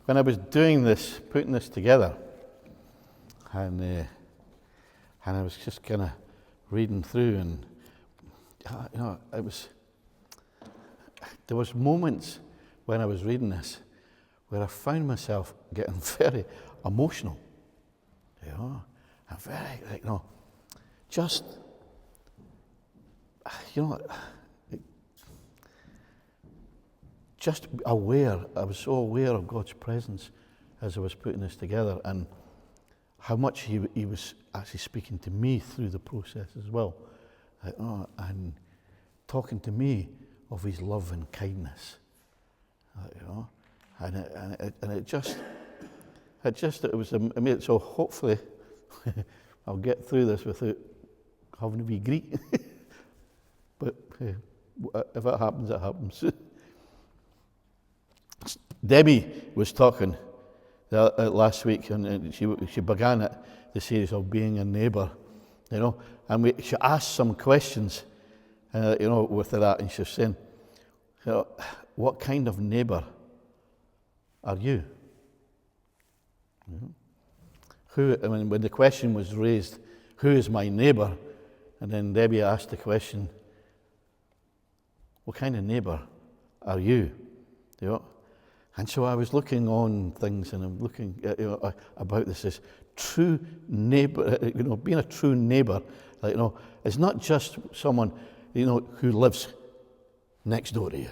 when I was doing this, putting this together, and I was just kind of reading through, and there was moments when I was reading this where I found myself getting very emotional. I'm very, just, just aware. I was so aware of God's presence as I was putting this together, and how much he was actually speaking to me through the process as well, and talking to me of his love and kindness, and it was. So hopefully I'll get through this without having to be Greek. But if it happens, it happens. Debbie was talking last week, and she began the series of being a neighbour, and she asked some questions, with that, and she was saying, what kind of neighbour are you? When the question was raised, who is my neighbour? And then Debbie asked the question, what kind of neighbour are you? And so I was looking on things, and I'm looking about this as true neighbour. Being a true neighbour, it's not just someone who lives next door to you.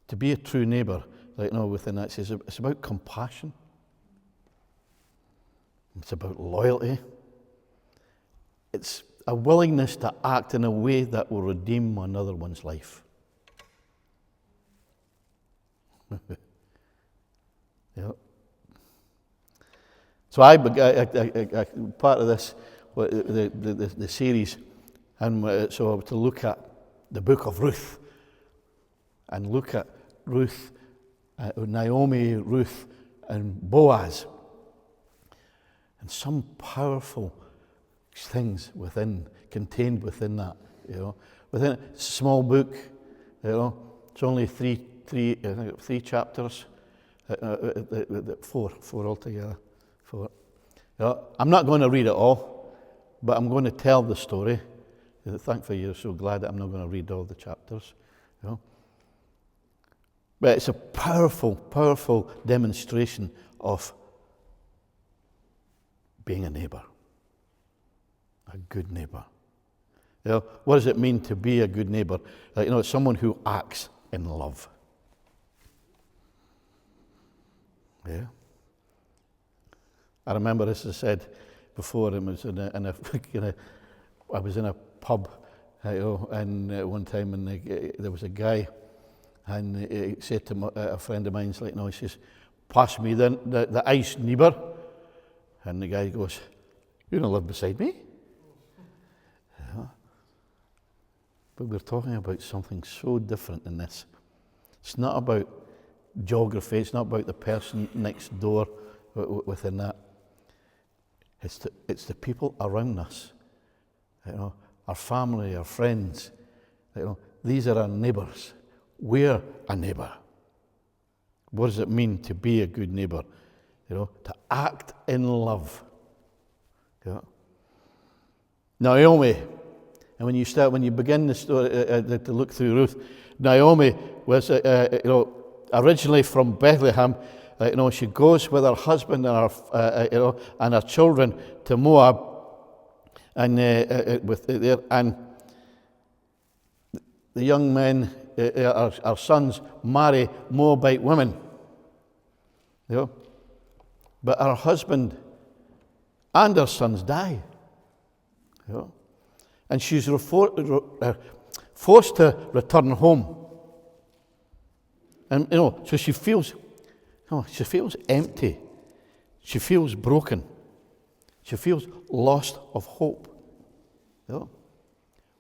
To be a true neighbour, within that, it's about compassion. It's about loyalty. It's a willingness to act in a way that will redeem another one's life. So I part of this, the series, and so to look at the book of Ruth, and look at Ruth, Naomi, Ruth, and Boaz, and some powerful things contained within that. Within a small book, it's only three chapters, four altogether. I'm not going to read it all, but I'm going to tell the story. Thankfully, you're so glad that I'm not going to read all the chapters. But it's a powerful, powerful demonstration of being a neighbour, a good neighbour. What does it mean to be a good neighbour? It's someone who acts in love. Yeah. I remember, as I said before, I was I was in a pub, and one time, and there was a guy, and he said to a friend of mine, he says, "Pass me the ice, neighbour." And the guy goes, "You don't live beside me." But we're talking about something so different in this. It's not about geography. It's not about the person next door within that. It's the people around us. Our family, our friends. These are our neighbours. We're a neighbour. What does it mean to be a good neighbour? To act in love. Naomi, and when you begin the story to look through Ruth, Naomi was originally from Bethlehem. She goes with her husband and her children to Moab, and and the young men, our sons, marry Moabite women. But her husband and her sons die. And she's forced to return home. And so she feels empty. She feels broken. She feels lost of hope.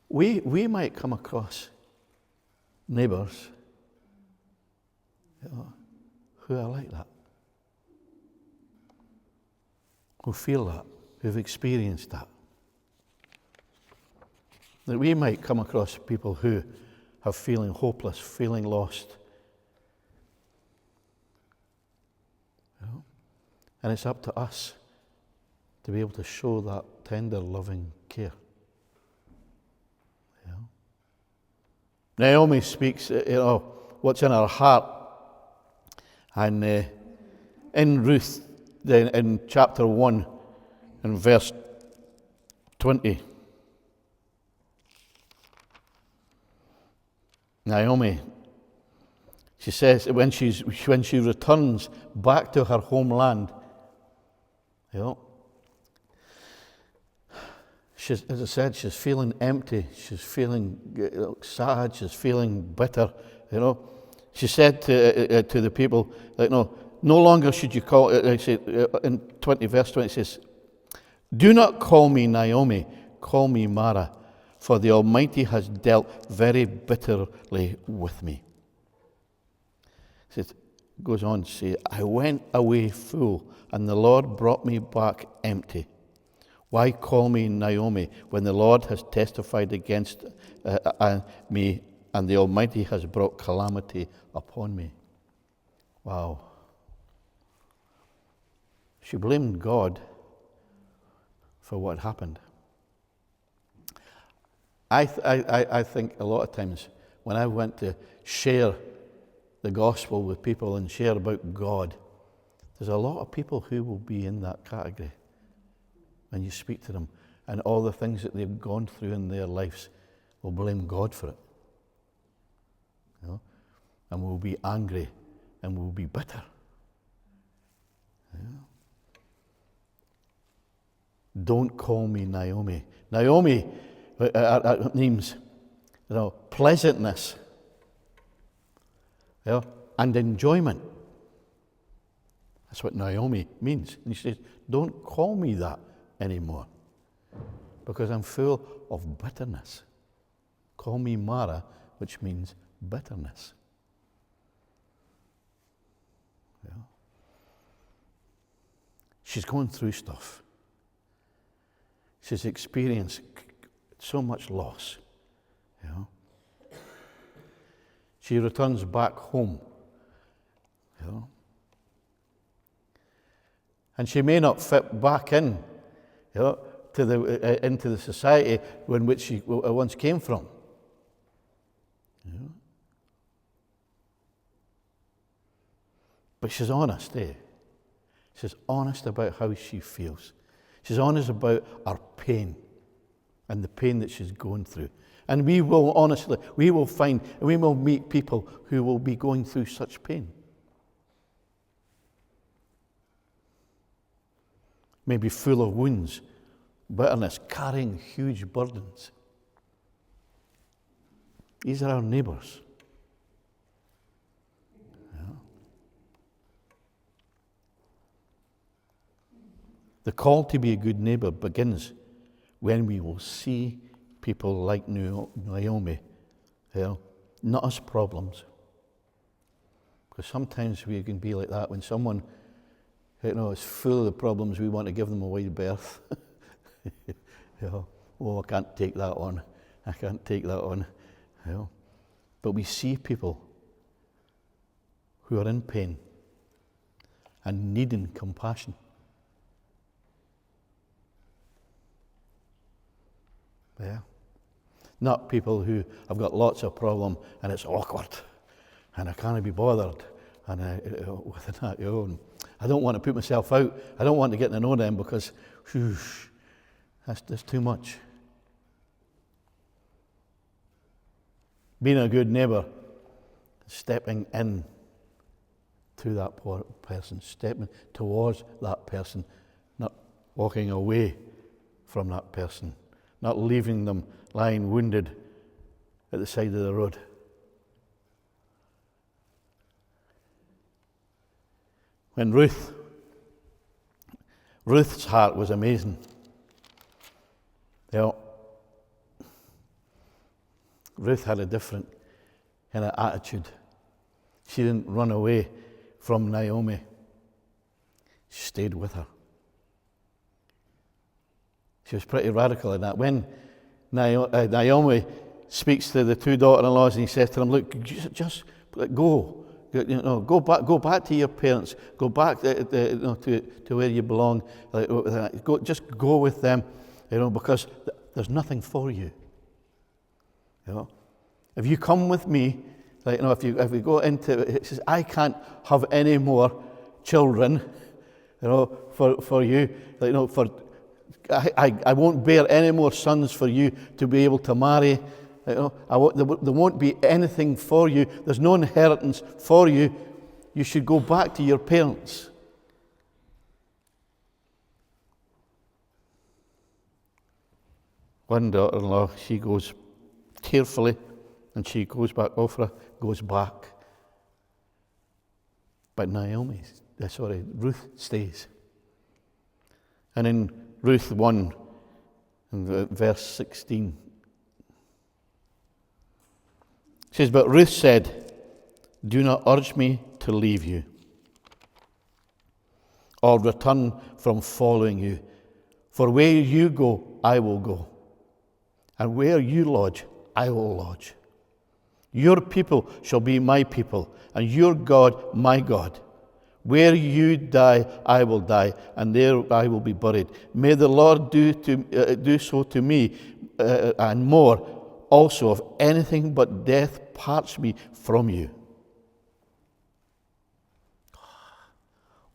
We might come across neighbours who are like that, who feel that, who've experienced that. That we might come across people who are feeling hopeless, feeling lost. And it's up to us to be able to show that tender, loving care. You know? Naomi speaks, what's in her heart. And in Ruth, in chapter 1, in verse 20, Naomi, she says when she returns back to her homeland, as I said, she's feeling empty. She's feeling sad. She's feeling bitter. She said to the people, no longer should you call. In verse 20, it says, "Do not call me Naomi, call me Mara, for the Almighty has dealt very bitterly with me." It goes on to say, "I went away full, and the Lord brought me back empty. Why call me Naomi when the Lord has testified against me, and the Almighty has brought calamity upon me?" Wow. She blamed God for what happened. I think a lot of times when I went to share the gospel with people and share about God, there's a lot of people who will be in that category when you speak to them, and all the things that they've gone through in their lives will blame God for it. And will be angry and will be bitter. Don't call me Naomi. Naomi means pleasantness, and enjoyment. That's what Naomi means. And she says, don't call me that anymore, because I'm full of bitterness. Call me Mara, which means bitterness. She's going through stuff. She's experienced so much loss. She returns back home. And she may not fit back in, into the society in which she once came from. But she's honest, She's honest about how she feels. She's honest about her pain and the pain that she's going through. And we will find, and we will meet people who will be going through such pain. Maybe full of wounds, bitterness, carrying huge burdens. These are our neighbours. The call to be a good neighbour begins when we will see people like Naomi, not as problems. Because sometimes we can be like that when someone is full of the problems, we want to give them a wide berth. Oh, I can't take that on. I can't take that on. But we see people who are in pain and needing compassion. Not people who have got lots of problem and it's awkward and I can't be bothered and with that, and I don't want to put myself out. I don't want to get to know them because that's too much. Being a good neighbour, stepping in to that poor person, stepping towards that person, not walking away from that person. Not leaving them lying wounded at the side of the road. When Ruth's heart was amazing. Ruth had a different kind of attitude. She didn't run away from Naomi. She stayed with her. She was pretty radical in that. When Naomi speaks to the two daughter-in-laws and he says to them, look, just go. Go back to your parents. Go back to where you belong. Just go with them, because there's nothing for you. If you come with me, if we go into it says, I can't have any more children, for you. I won't bear any more sons for you to be able to marry. There won't be anything for you. There's no inheritance for you. You should go back to your parents. One daughter-in-law, she goes tearfully, and she goes back. Ophrah goes back. But Ruth stays. And in Ruth 1, in verse 16, it says, but Ruth said, do not urge me to leave you or return from following you. For where you go, I will go. And where you lodge, I will lodge. Your people shall be my people, and your God my God. Where you die, I will die, and there I will be buried. May the Lord do so to me, and more also, if anything but death parts me from you.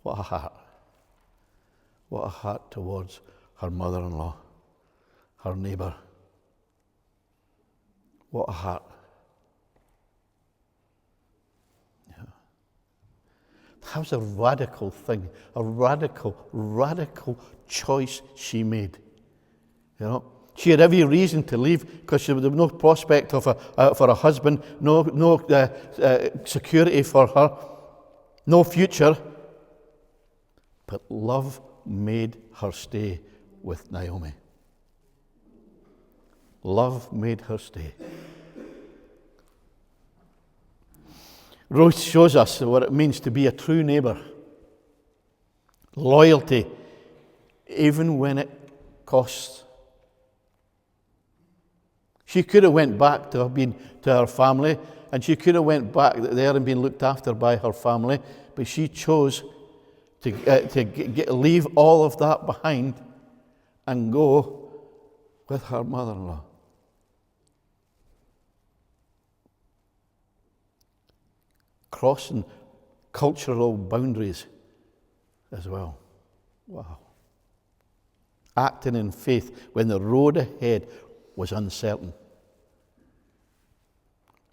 What a heart. What a heart towards her mother-in-law, her neighbour. What a heart. That was a radical thing, a radical choice she made. She had every reason to leave because there was no prospect of for a husband, no security for her, no future. But love made her stay with Naomi. Love made her stay. Ruth shows us what it means to be a true neighbour. Loyalty, even when it costs. She could have went back to her family, and she could have went back there and been looked after by her family, but she chose to leave all of that behind and go with her mother-in-law. Crossing cultural boundaries as well. Wow. Acting in faith when the road ahead was uncertain.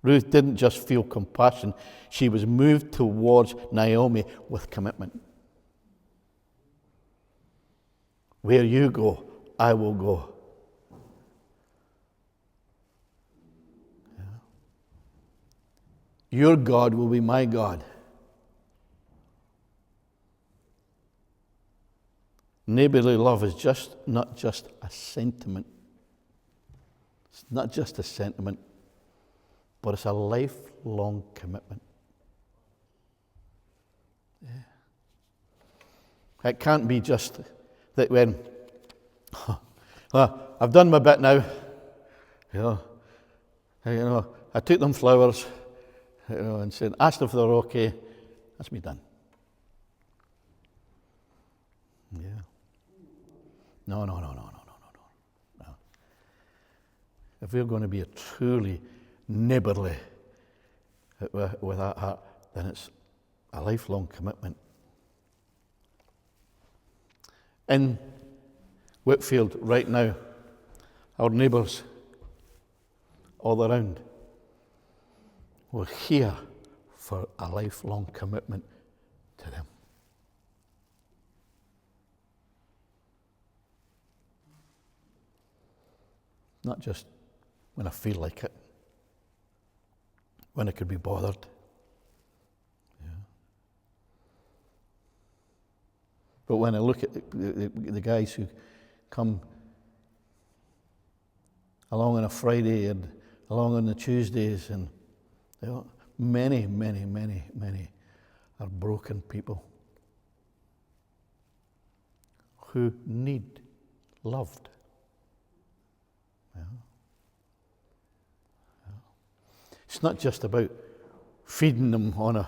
Ruth didn't just feel compassion, she was moved towards Naomi with commitment. Where you go, I will go. Your God will be my God. Neighbourly love is not just a sentiment. It's not just a sentiment, but it's a lifelong commitment. Yeah. It can't be just that when I've done my bit now. I took them flowers. And said, asked if they're okay. That's me done. Yeah. No. If we're going to be a truly neighbourly with that heart, then it's a lifelong commitment. In Whitfield right now, our neighbours all around, we're here for a lifelong commitment to them. Not just when I feel like it, when I could be bothered. Yeah. But when I look at the guys who come along on a Friday and along on the Tuesdays, and many are broken people who need loved. Yeah. Yeah. It's not just about feeding them on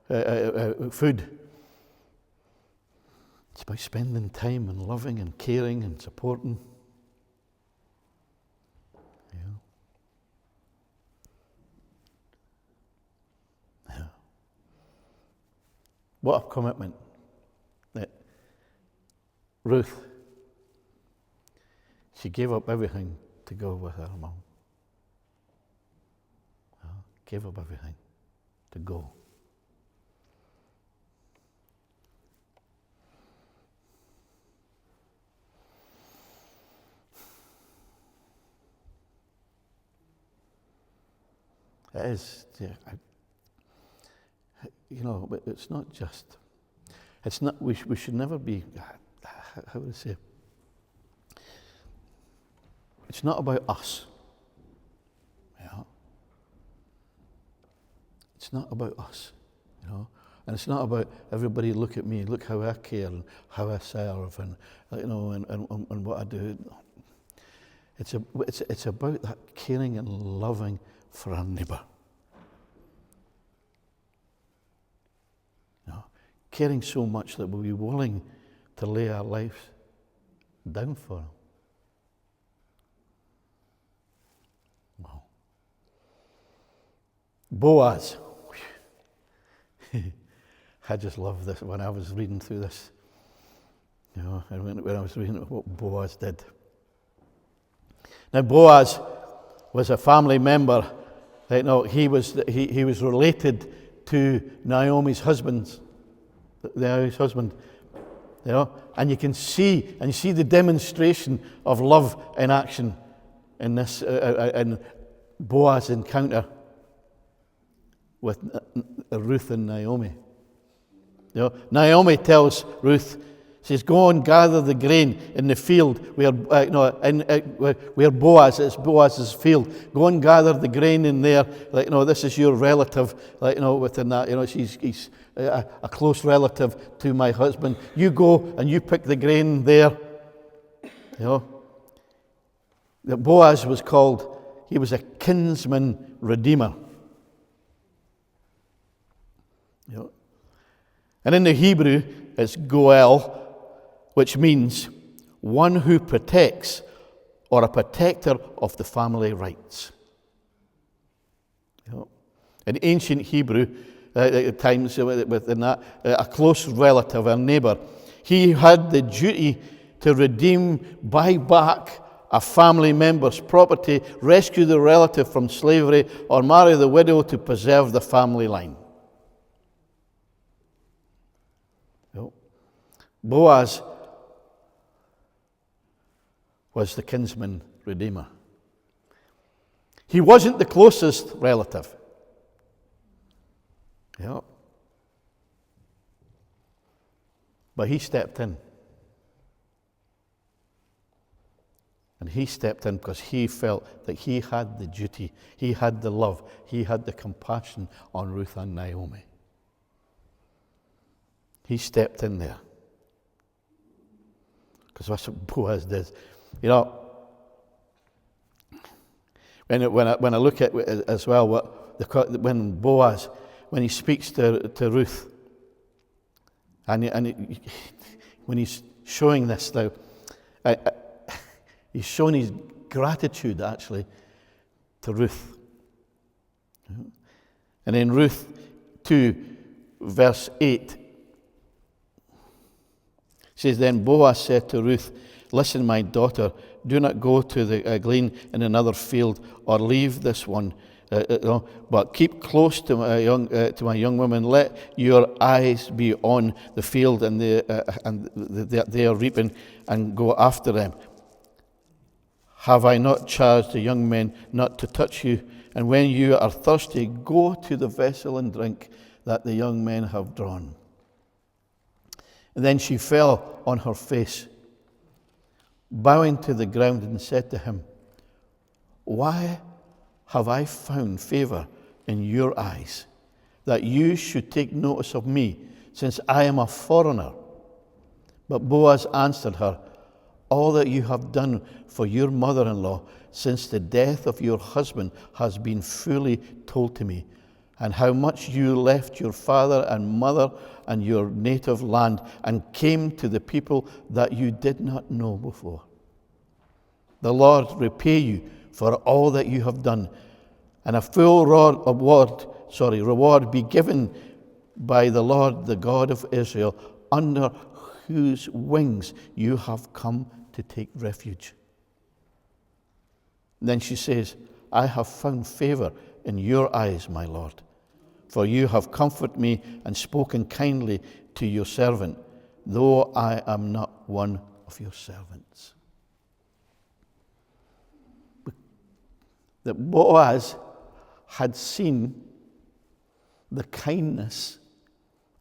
food. It's about spending time and loving and caring and supporting. Yeah. What a commitment that Ruth, she gave up everything to go with her mom. Gave up everything to go. It is, but it's not just, it's not, we should never be, how would I say, it's not about us. It's not about us, and it's not about everybody look at me, look how I care and how I serve and and what I do. It's about that caring and loving for our neighbour. Caring so much that we'll be willing to lay our lives down for them. Wow. Boaz. I just love this when I was reading through this. And when I was reading what Boaz did. Now Boaz was a family member. He was related to Naomi's husband. Naomi's husband. And you can see the demonstration of love in action in this in Boaz's encounter with Ruth and Naomi. Naomi tells Ruth, says, "Go and gather the grain in the field where Boaz, it's Boaz's field. Go and gather the grain in there. This is your relative. Within that, he's a close relative to my husband. You go and you pick the grain there." That Boaz was called. He was a kinsman redeemer. And in the Hebrew, it's Goel, which means one who protects or a protector of the family rights. In ancient Hebrew, at times within that, a close relative, a neighbour, he had the duty to redeem, buy back a family member's property, rescue the relative from slavery, or marry the widow to preserve the family line. Boaz was the kinsman redeemer. He wasn't the closest relative. But he stepped in. And he stepped in because he felt that he had the duty, he had the love, he had the compassion on Ruth and Naomi. He stepped in there. Because that's what Boaz did. When I look at it as well, when Boaz, when he speaks to Ruth, and when he's showing this now, he's showing his gratitude actually to Ruth. And in Ruth 2, verse 8, it says, "Then Boaz said to Ruth, 'Listen, my daughter, do not go to the glean in another field or leave this one, but keep close to my young woman. Let your eyes be on the field and they are reaping, and go after them. Have I not charged the young men not to touch you? And when you are thirsty, go to the vessel and drink that the young men have drawn.' And then she fell on her face, bowing to the ground, and said to him, 'Why have I found favor in your eyes, that you should take notice of me, since I am a foreigner?' But Boaz answered her, 'All that you have done for your mother-in-law since the death of your husband has been fully told to me. and how much you left your father and mother and your native land and came to the people that you did not know before. The Lord repay you for all that you have done, and a full reward be given by the Lord, the God of Israel, under whose wings you have come to take refuge. Then she says, I have found favor in your eyes, my Lord, for you have comforted me and spoken kindly to your servant, though I am not one of your servants. That Boaz had seen the kindness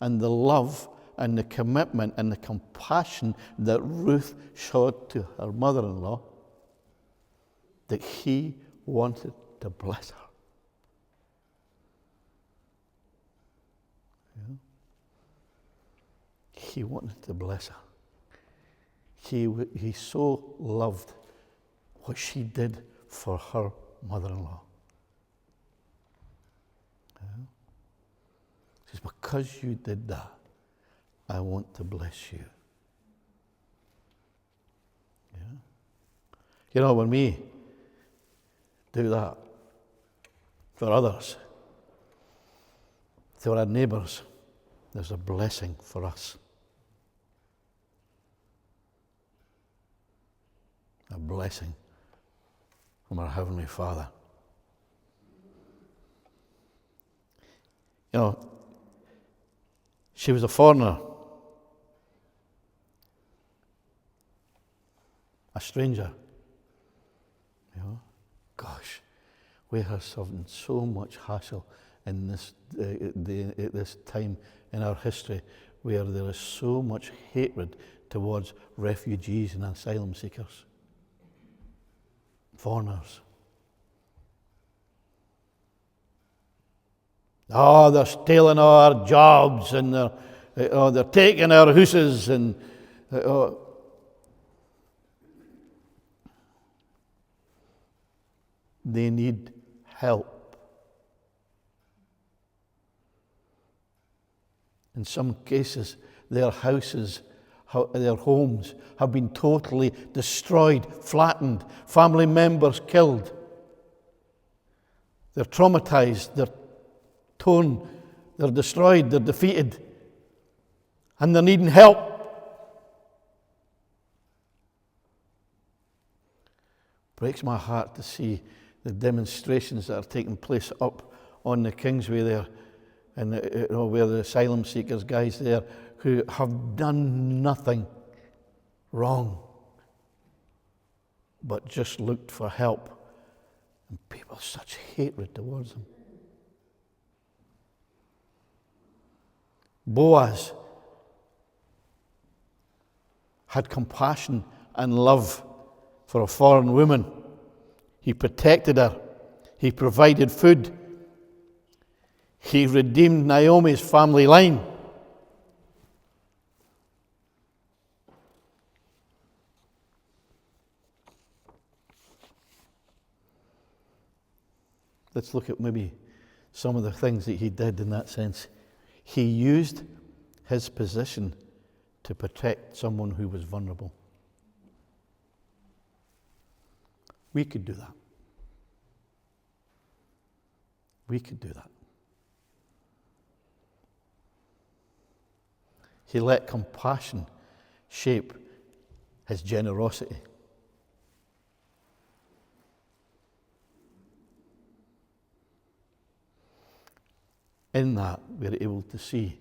and the love and the commitment and the compassion that Ruth showed to her mother-in-law, that he wanted to bless her. Yeah. He wanted to bless her. He so loved what she did for her mother-in-law. Yeah. He says, because you did that, I want to bless you. Yeah. You know, when we do that for others, to our neighbours, there's a blessing for us. A blessing from our Heavenly Father. You know, she was a foreigner, a stranger. You know, gosh, we are having so much hassle in this time in our history, where there is so much hatred towards refugees and asylum seekers, foreigners. Oh, they're stealing our jobs, and they're taking our houses, and they need help. In some cases, their houses, their homes have been totally destroyed, flattened, family members killed. They're traumatized, they're torn, they're destroyed, they're defeated, and they're needing help. Breaks my heart to see the demonstrations that are taking place up on the Kingsway there, and where the asylum seekers guys there who have done nothing wrong but just looked for help, and people such hatred towards them. Boaz had compassion and love for a foreign woman. He protected her. He provided food. He redeemed Naomi's family line. Let's look at maybe some of the things that he did in that sense. He used his position to protect someone who was vulnerable. We could do that. We could do that. He let compassion shape his generosity. In that, we're able to see,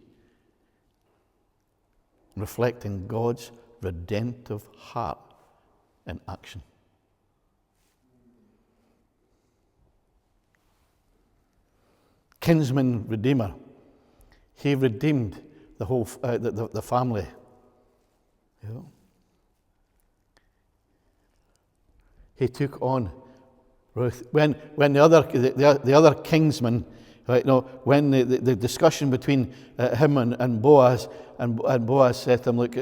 reflecting God's redemptive heart in action. Kinsman redeemer. He redeemed the whole the family. You know? He took on Ruth when the other kinsman Right, no, when the discussion between him and Boaz, and Boaz said to him, look,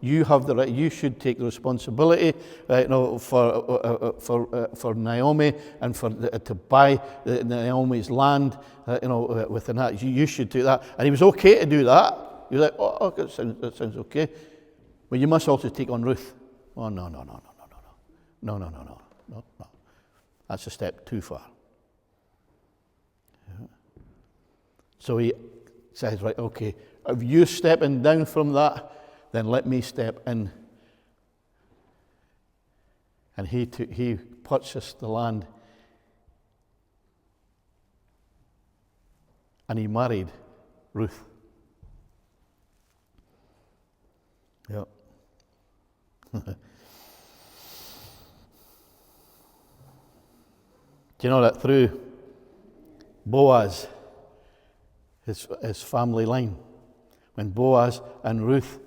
you have the right, you should take the responsibility, for Naomi and to buy Naomi's land, within that. You should do that. And he was okay to do that. He was like, oh, that sounds okay. But you must also take on Ruth. Oh, no. That's a step too far. So he says, right, okay, if you're stepping down from that, then let me step in. And he purchased the land. And he married Ruth. Yep. Do you know that through Boaz, his family line, when Boaz and Ruth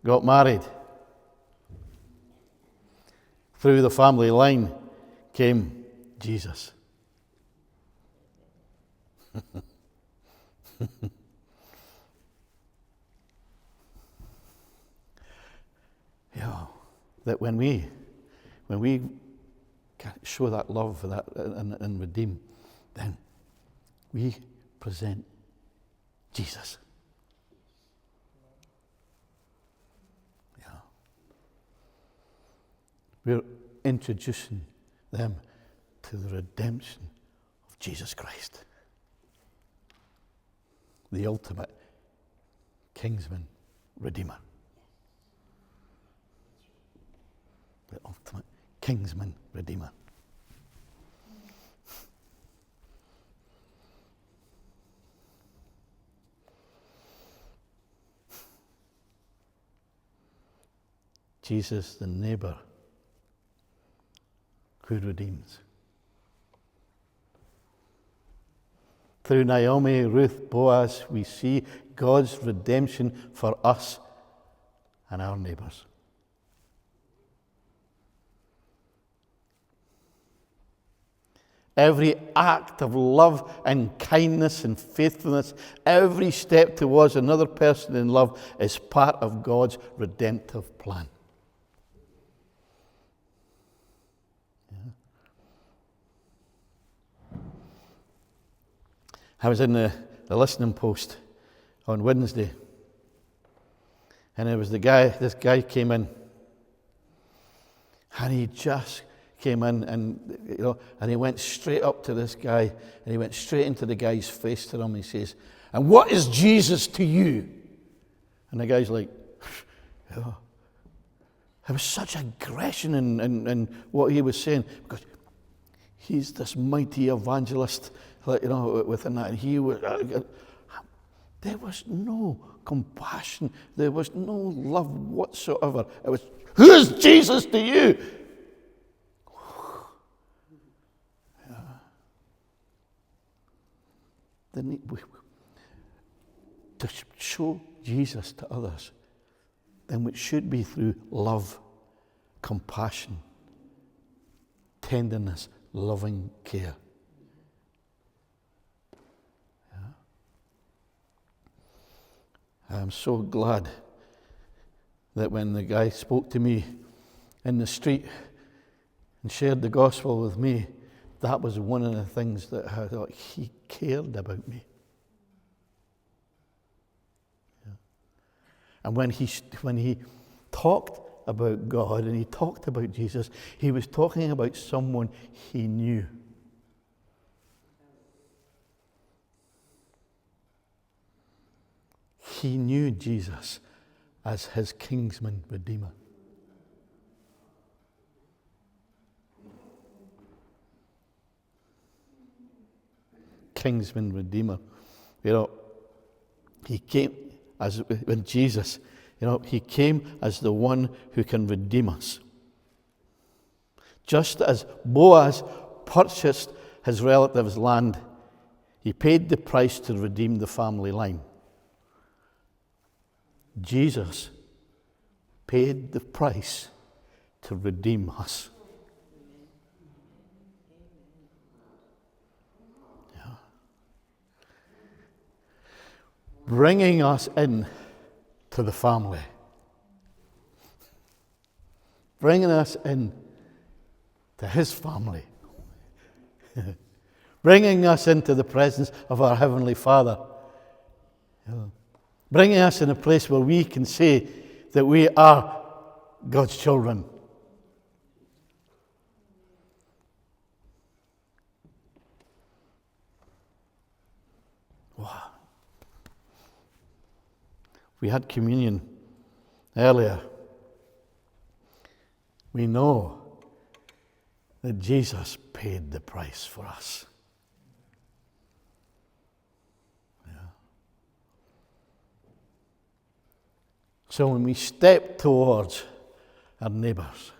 got married, through the family line came Jesus. Yeah, that when we show that love for that and redeem, then we present Jesus. Yeah. We're introducing them to the redemption of Jesus Christ, the ultimate kinsman redeemer. The ultimate kinsman redeemer. Jesus, the neighbor who redeems. Through Naomi, Ruth, Boaz, we see God's redemption for us and our neighbors. Every act of love and kindness and faithfulness, every step towards another person in love is part of God's redemptive plan. I was in the listening post on Wednesday, and it was this guy came in, and he just came in and he went straight up to this guy, and he went straight into the guy's face to him, and he says, "And what is Jesus to you?" And the guy's like, oh. There was such aggression in what he was saying, because he's this mighty evangelist, within that. And he was, there was no compassion. There was no love whatsoever. It was, who is Jesus to you? Yeah. To show Jesus to others, then it should be through love, compassion, tenderness, loving care. I'm so glad that when the guy spoke to me in the street and shared the gospel with me, that was one of the things that I thought he cared about me. Yeah. And when he talked about God and he talked about Jesus, he was talking about someone he knew. He knew Jesus as his kinsman redeemer. Kinsman redeemer. He came as when Jesus, he came as the one who can redeem us. Just as Boaz purchased his relative's land, he paid the price to redeem the family line. Jesus paid the price to redeem us. Yeah. bringing us in to the family. Bringing us in to his family. Bringing us into the presence of our Heavenly Father. Bringing us in a place where we can say that we are God's children. Wow. We had communion earlier. We know that Jesus paid the price for us. So when we step towards our neighbours,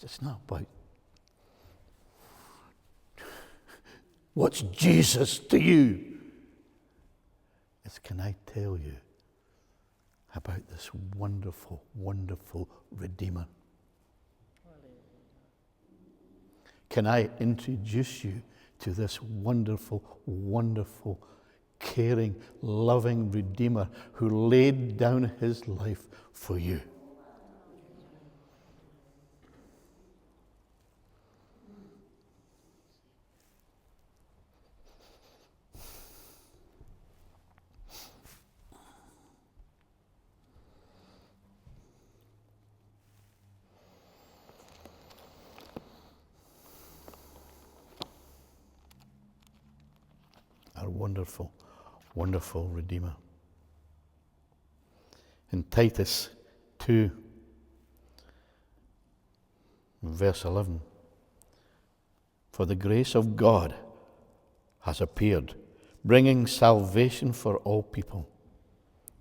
it's not about what's Jesus to you. It's, can I tell you about this wonderful, wonderful Redeemer? Can I introduce you to this wonderful, wonderful, caring, loving Redeemer who laid down his life for you? Our wonderful, wonderful Redeemer. In Titus 2, verse 11, for the grace of God has appeared, bringing salvation for all people,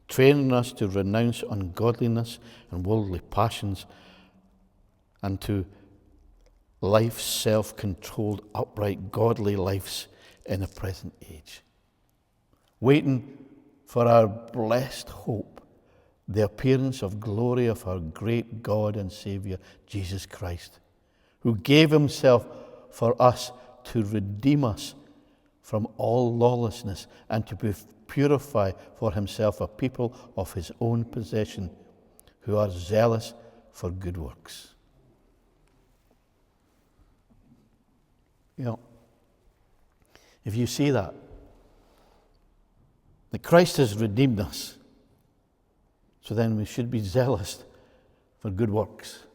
training us to renounce ungodliness and worldly passions, and to life self-controlled, upright, godly lives in the present age, waiting for our blessed hope, the appearance of glory of our great God and Saviour, Jesus Christ, who gave himself for us to redeem us from all lawlessness and to purify for himself a people of his own possession who are zealous for good works. If you see that Christ has redeemed us, so then we should be zealous for good works.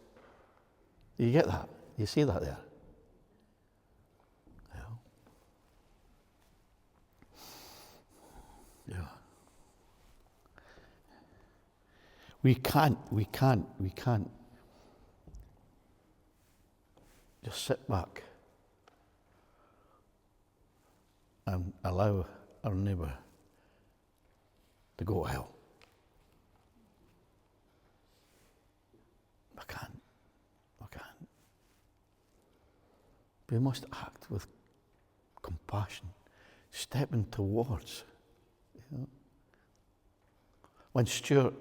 Do you get that? You see that there? Yeah. We can't just sit back and allow our neighbour to go to hell. I can't. We must act with compassion, stepping towards. When Stuart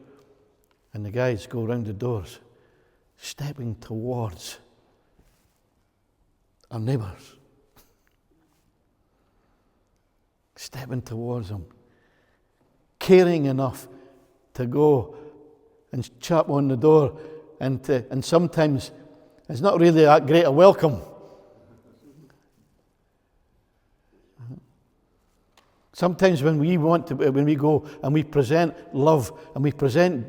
and the guys go round the doors, stepping towards our neighbours. Stepping towards them, caring enough to go and chap on the door, and sometimes it's not really that great a welcome. Sometimes when we go and we present love and we present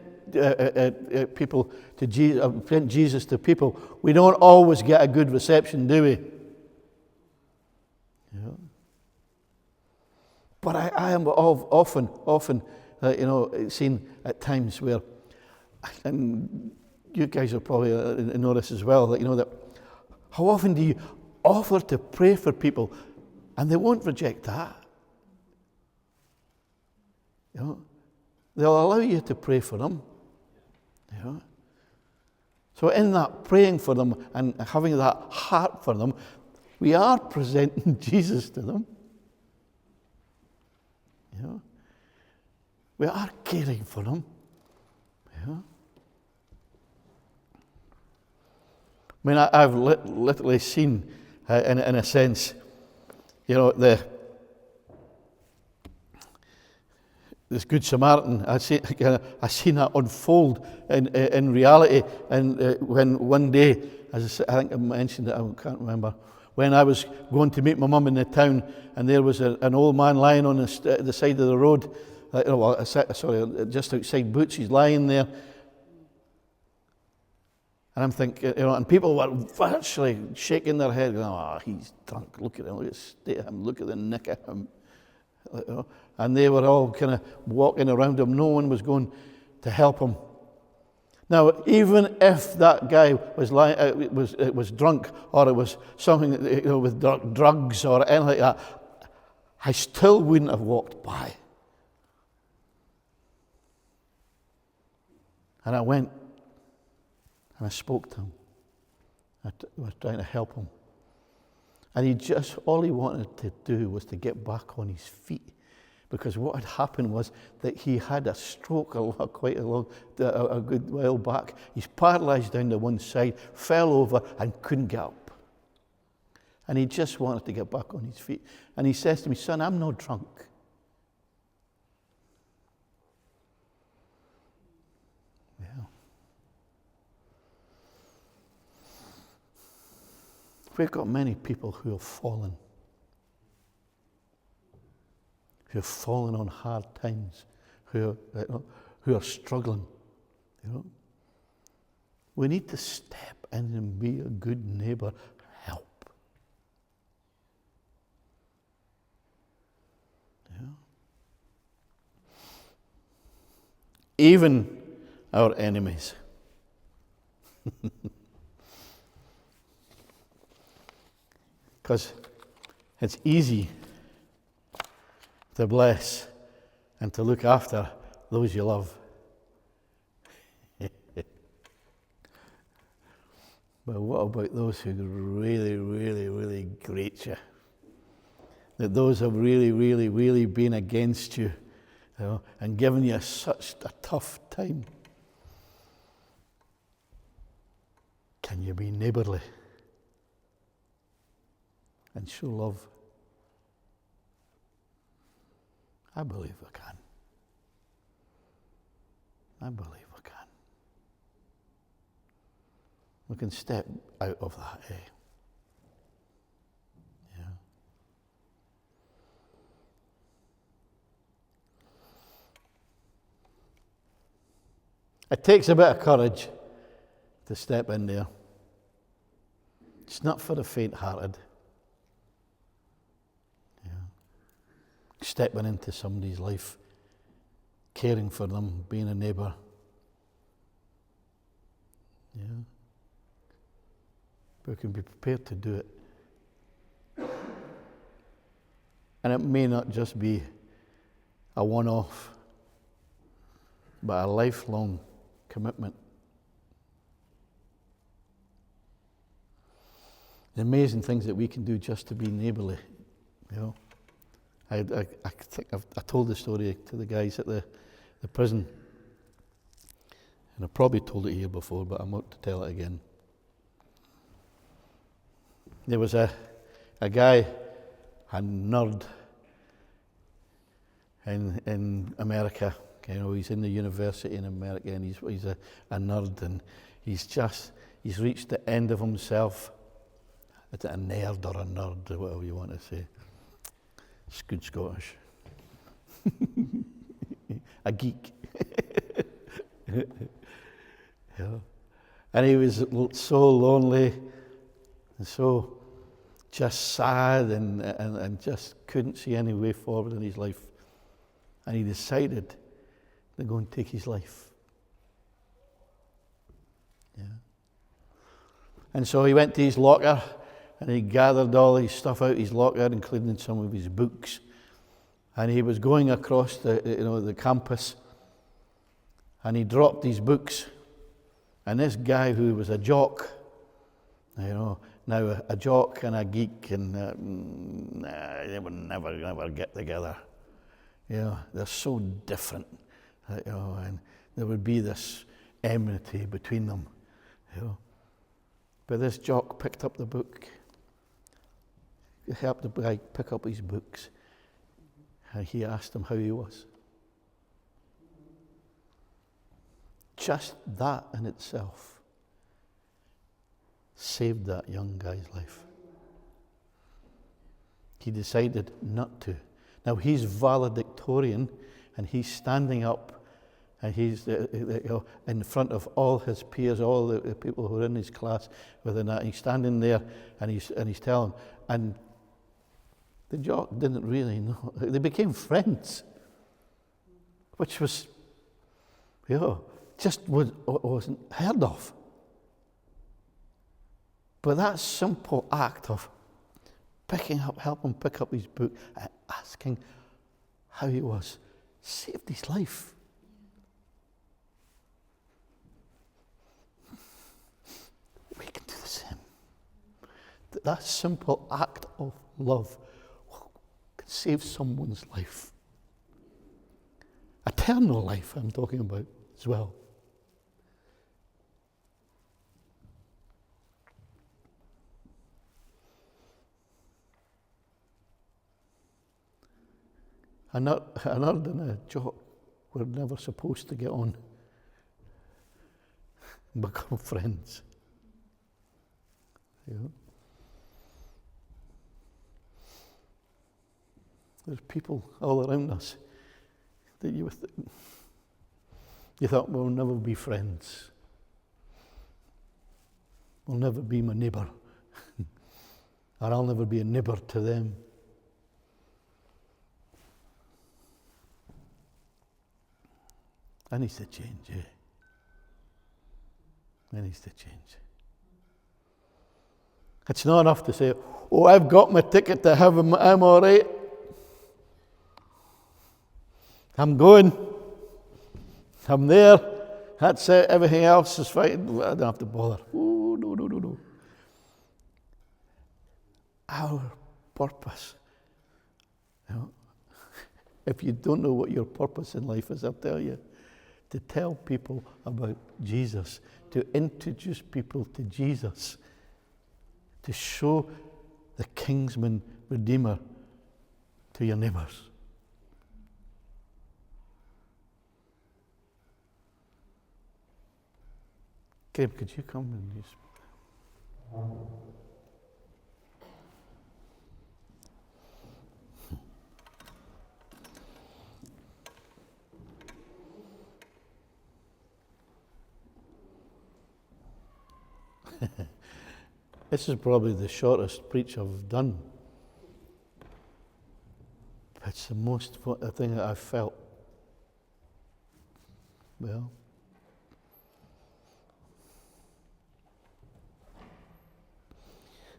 people to Jesus, present Jesus to people, we don't always get a good reception, do we? But I am often seen at times where, and you guys will probably know this as well, that how often do you offer to pray for people and they won't reject that? They'll allow you to pray for them. So in that praying for them and having that heart for them, we are presenting Jesus to them. We are caring for them. I mean, I've literally seen in a sense. This Good Samaritan, I seen that unfold in reality. And when one day, as I think I mentioned it, I can't remember, when I was going to meet my mum in the town, and there was an old man lying on the side of the road, just outside Boots, he's lying there. And I'm thinking, and people were virtually shaking their head, going, "Oh, he's drunk, look at him, look at the state of him, look at the nick of him." And they were all kind of walking around him. No one was going to help him. Now, even if that guy was was drunk, or it was something with drugs or anything like that, I still wouldn't have walked by. And I went and I spoke to him. I was trying to help him. And all he wanted to do was to get back on his feet. Because what had happened was that he had a stroke a good while back. He's paralyzed down to one side, fell over and couldn't get up. And he just wanted to get back on his feet. And he says to me, "Son, I'm not drunk." Yeah. We've got many people who have fallen on hard times, who are struggling. We need to step in and be a good neighbour, help. Even our enemies. Because it's easy to bless and to look after those you love. But what about those who really, really, really grate you? That those have really, really, really been against you, and given you such a tough time. Can you be neighbourly and show love? I believe we can. I believe we can. We can step out of that, Yeah. It takes a bit of courage to step in there. It's not for the faint-hearted. Stepping into somebody's life, caring for them, being a neighbour. But we can be prepared to do it. And it may not just be a one-off, but a lifelong commitment. The amazing things that we can do just to be neighbourly, I think I told the story to the guys at the prison, and I probably told it here before, but I'm about to tell it again. There was a guy, a nerd in America. He's in the university in America, and he's a nerd, and he's reached the end of himself. Is it a nerd or a nerd, or whatever you want to say? It's good Scottish. A geek. And he was so lonely and so just sad and just couldn't see any way forward in his life. And he decided to go and take his life. And so he went to his locker, and he gathered all his stuff out his locker, including some of his books. And he was going across the campus, and he dropped his books. And this guy who was a jock, now a jock and a geek, and they would never get together. They're so different, and there would be this enmity between them. But this jock picked up the book helped the guy pick up his books. And he asked him how he was. Just that in itself saved that young guy's life. He decided not to. Now he's valedictorian, and he's standing up, and he's in front of all his peers, all the people who are in his class within that. He's standing there, and he's telling, and the jock didn't really know. They became friends, which was, just wasn't heard of. But that simple act of helping pick up his book and asking how he was, saved his life. We can do the same. That simple act of love can save someone's life. Eternal life, I'm talking about as well. And other than a joke, we're never supposed to get on and become friends. There's people all around us that you thought, we'll never be friends. We'll never be my neighbour. Or I'll never be a neighbour to them. That needs to change, That needs to change. It's not enough to say, I've got my ticket to heaven, I'm all right. I'm going. I'm there. That's it. Everything else is fine. I don't have to bother. No. Our purpose. If you don't know what your purpose in life is, I'll tell you. To tell people about Jesus, to introduce people to Jesus, to show the Kingsman Redeemer to your neighbours. Gabe, could you come and use? This is probably the shortest preach I've done. It's the most thing that I've felt. Well,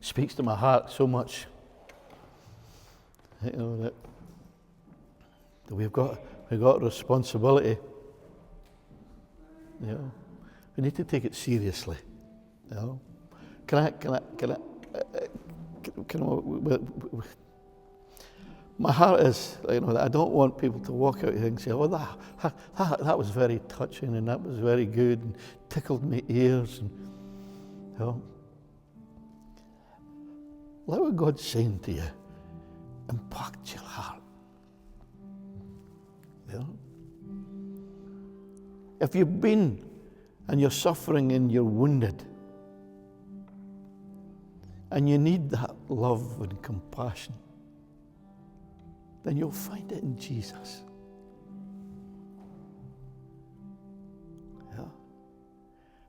speaks to my heart so much. That we've got responsibility. We need to take it seriously. My heart is, that I don't want people to walk out here and say, that was very touching and that was very good and tickled my ears. And, let what God's saying to you impact your heart. If you've been and you're suffering and you're wounded, and you need that love and compassion, then you'll find it in Jesus.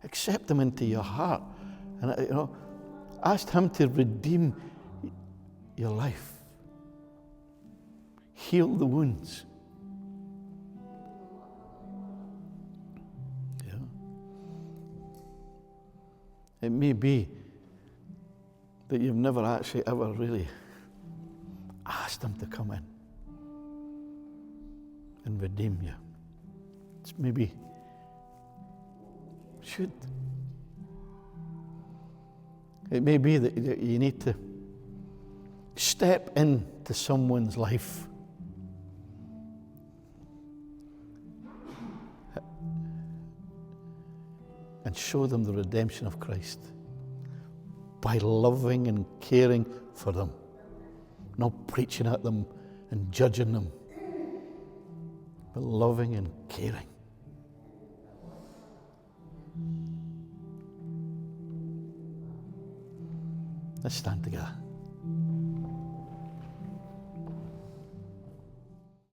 Accept Him into your heart, and ask Him to redeem your life, heal the wounds. It may be that you've never actually ever really asked Him to come in and redeem you. It's maybe should. It may be that you need to step into someone's life and show them the redemption of Christ by loving and caring for them. not preaching at them and judging them, but loving and caring. Let's stand together.